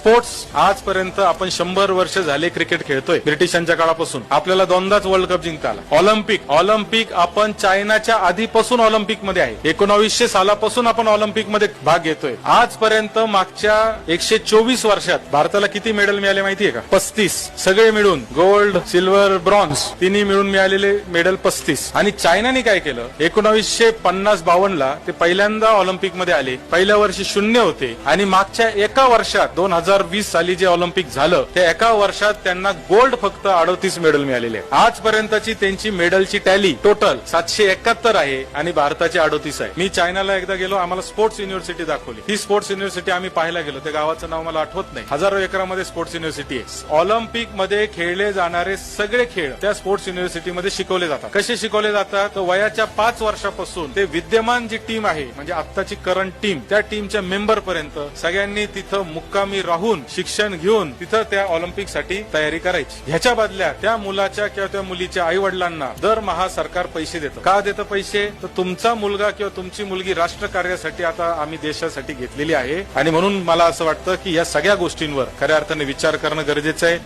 Sports आजपर्यंत आपण 100 वर्ष झाले क्रिकेट खेळतोय. ब्रिटिशांच्या काळापासून आपल्याला दोनदाच वर्ल्ड कप जिंकता आला. ऑलिम्पिक आपण चायनाच्या आधीपासून ऑलिम्पिक मध्ये आहे. 1900 सालापासून आपण ऑलिम्पिक मध्ये भाग घेतोय. आजपर्यंत मागच्या 124 वर्षात भारताला किती मेडल मिळाले माहितीये का? 35. सगळे मिळून गोल्ड, सिल्वर, ब्रॉन्झ तिन्ही मिळून मिळालेले मेडल 35. आणि चायनाने काय केलं? 1950-52 ला ते पहिल्यांदा ऑलिम्पिक मध्ये आले. पहिल्या वर्षी 0 होते आणि मागच्या एका वर्षात 2020 साली जे ऑलिम्पिक झालं त्या एका वर्षात त्यांना गोल्ड फक्त 38 मेडल मिळालेले. आजपर्यंतची त्यांची मेडलची टॅली टोटल 771 आहे आणि भारताची 38 आहे. मी चायनाला एकदा गेलो, आम्हाला स्पोर्ट्स युनिव्हर्सिटी दाखवली. ही स्पोर्ट्स युनिव्हर्सिटी आम्ही पाहायला गेलो, त्या गावाचं नाव मला आठवत नाही. हजारो एकरामध्ये स्पोर्ट्स युनिव्हर्सिटी आहे. ऑलिम्पिक मध्ये खेळले जाणारे सगळे खेळ त्या स्पोर्ट्स युनिव्हर्सिटीमध्ये शिकवले जातात. कसे शिकवले जातात? तर वयाच्या 5 वर्षापासून ते विद्यमान जी टीम आहे म्हणजे आत्ताची करंट टीम, त्या टीमच्या मेंबर पर्यंत सगळ्यांनी तिथं मुक्कामी राहून शिक्षण घेऊन तिथं त्या ऑलिम्पिक साठी तयारी करायची. ह्याच्या बदल्यात त्या मुलाच्या किंवा त्या मुलीच्या आई वडिलांना दरमहा सरकार पैसे देतं. का देतं पैसे? तर तुमचा मुलगा किंवा तुमची मुलगी राष्ट्र कार्यासाठी आता आम्ही देशासाठी घेतलेली आहे आणि म्हणून मला असं वाटतं की या सगळ्या गोष्टींवर खऱ्या अर्थाने विचार करणं गरजेचं आहे.